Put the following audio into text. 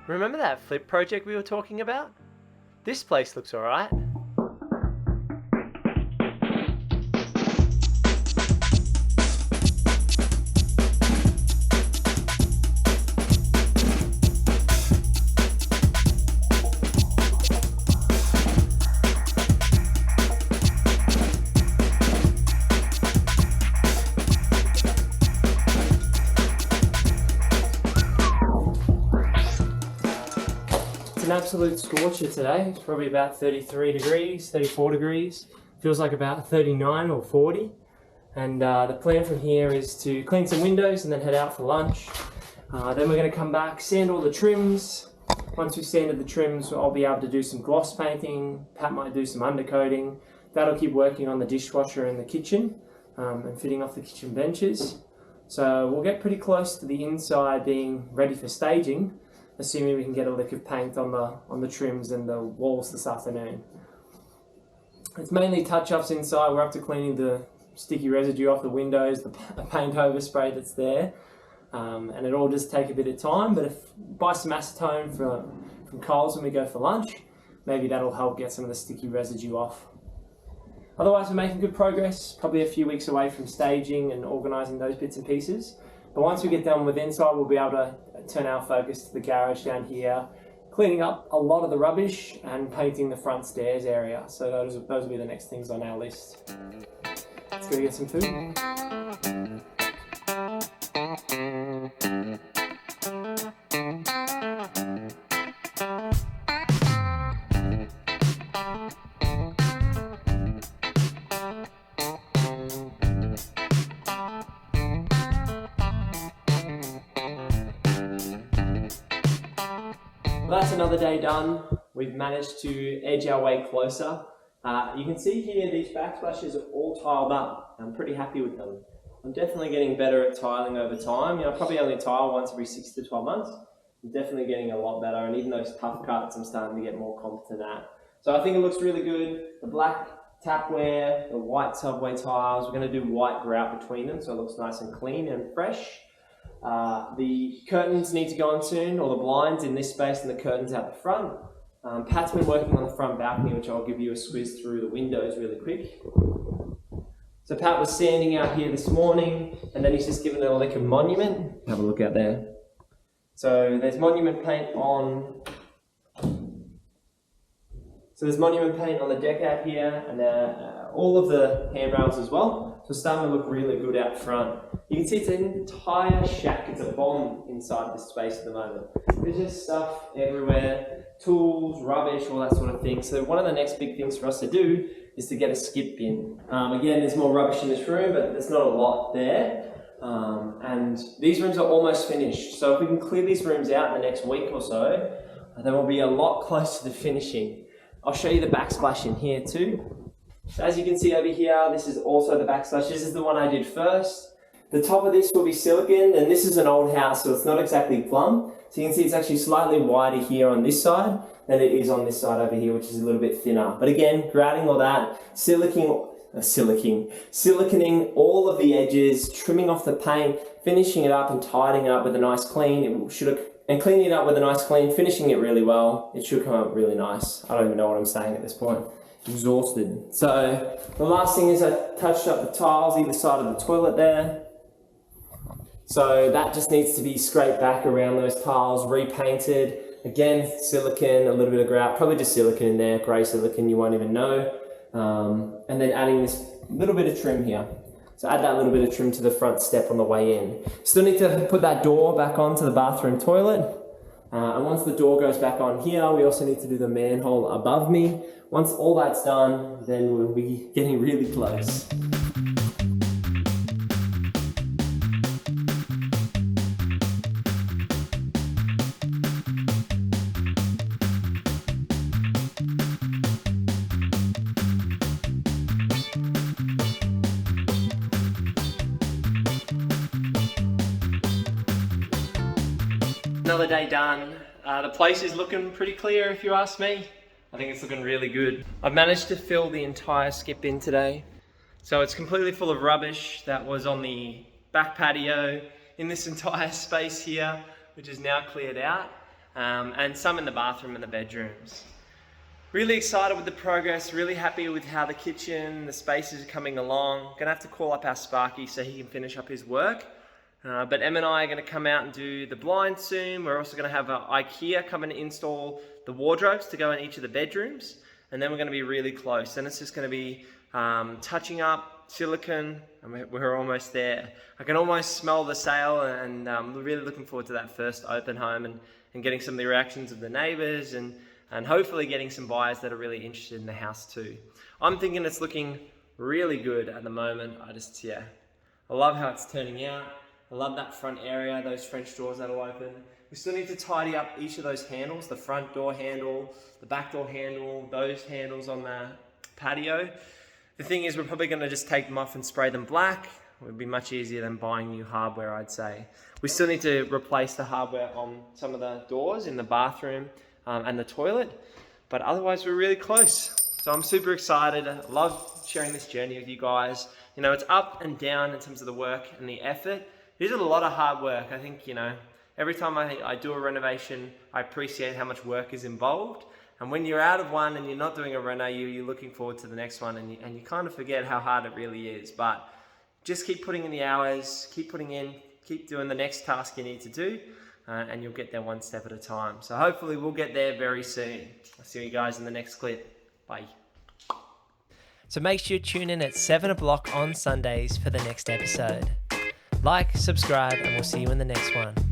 Remember that flip project we were talking about? This place looks alright. It's an absolute scorcher today. It's probably about 33 degrees, 34 degrees. Feels like about 39 or 40. And the plan from here is to clean some windows and then head out for lunch. Then we're going to come back, sand all the trims. Once we've sanded the trims, I'll be able to do some gloss painting. Pat might do some undercoating. That'll keep working on the dishwasher in the kitchen and fitting off the kitchen benches. So we'll get pretty close to the inside being ready for staging, assuming we can get a lick of paint on the trims and the walls this afternoon. It's mainly touch-ups inside. We're up to cleaning the sticky residue off the windows, the paint overspray that's there, and it'll just take a bit of time. But if buy some acetone from Coles when we go for lunch, maybe that'll help get some of the sticky residue off. Otherwise, we're making good progress. Probably a few weeks away from staging and organising those bits and pieces. But once we get done with inside, we'll be able to turn our focus to the garage down here, cleaning up a lot of the rubbish and painting the front stairs area. So those will be the next things on our list. Let's go get some food. Well, that's another day done. We've managed to edge our way closer. You can see here these backsplashes are all tiled up. I'm pretty happy with them. I'm definitely getting better at tiling over time. I probably only tile once every 6 to 12 months. I'm definitely getting a lot better, and even those tough cuts I'm starting to get more competent at. So I think it looks really good. The black tapware, the white subway tiles, we're going to do white grout between them so it looks nice and clean and fresh. The curtains need to go on soon, or the blinds in this space and the curtains out the front. Pat's been working on the front balcony, which I'll give you a squiz through the windows really quick. So Pat was sanding out here this morning, and then he's just given it a lick of monument. Have a look out there. So there's monument paint on. So there's monument paint on the deck out here, and all of the handrails as well. So it's starting to look really good out front. You can see it's an entire shack. It's a bomb inside this space at the moment. There's just stuff everywhere, tools, rubbish, all that sort of thing. So one of the next big things for us to do is to get a skip bin. Again, there's more rubbish in this room, but there's not a lot there. And these rooms are almost finished. So if we can clear these rooms out in the next week or so, then we'll be a lot closer to finishing. I'll show you the backsplash in here too. So as you can see over here, this is also the backsplash. This is the one I did first. The top of this will be silicon, and this is an old house, so it's not exactly plumb. So you can see it's actually slightly wider here on this side than it is on this side over here, which is a little bit thinner. But again, grouting all that, siliconing all of the edges, trimming off the paint, finishing it up and tidying it up with a nice clean. And cleaning it up with a nice clean, finishing it really well. It should come out really nice. I don't even know what I'm saying at this point. Exhausted. So the last thing is I touched up the tiles either side of the toilet there. So that just needs to be scraped back around those tiles, repainted. Again, silicone, a little bit of grout, probably just silicone in there, grey silicone, you won't even know. And then adding this little bit of trim here. So add that little bit of trim to the front step on the way in. Still need to put that door back onto the bathroom toilet. And once the door goes back on here, we also need to do the manhole above me. Once all that's done, then we'll be getting really close. Another day done. The place is looking pretty clear if you ask me. I think it's looking really good. I've managed to fill the entire skip bin today. So it's completely full of rubbish that was on the back patio in this entire space here, which is now cleared out. and some in the bathroom and the bedrooms. Really excited with the progress, really happy with how the kitchen, the spaces are coming along. Gonna have to call up our Sparky so he can finish up his work. But Em and I are gonna come out and do the blinds soon. We're also gonna have IKEA come and install the wardrobes to go in each of the bedrooms. And then we're gonna be really close. And it's just gonna be touching up, silicone, and we're almost there. I can almost smell the sale, and I'm really looking forward to that first open home and getting some of the reactions of the neighbors and hopefully getting some buyers that are really interested in the house too. I'm thinking it's looking really good at the moment. I love how it's turning out. I love that front area, those French doors that'll open. We still need to tidy up each of those handles, the front door handle, the back door handle, those handles on the patio. The thing is, we're probably gonna just take them off and spray them black. It would be much easier than buying new hardware, I'd say. We still need to replace the hardware on some of the doors in the bathroom and the toilet, but otherwise we're really close. So I'm super excited. I love sharing this journey with you guys. You know, it's up and down in terms of the work and the effort. It is a lot of hard work. I think, you know, every time I do a renovation, I appreciate how much work is involved. And when you're out of one and you're not doing a reno, you're looking forward to the next one, and you kind of forget how hard it really is. But just keep putting in the hours, keep putting in, keep doing the next task you need to do, and you'll get there one step at a time. So hopefully we'll get there very soon. I'll see you guys in the next clip. Bye. So make sure you tune in at 7 o'clock on Sundays for the next episode. Like, subscribe, and we'll see you in the next one.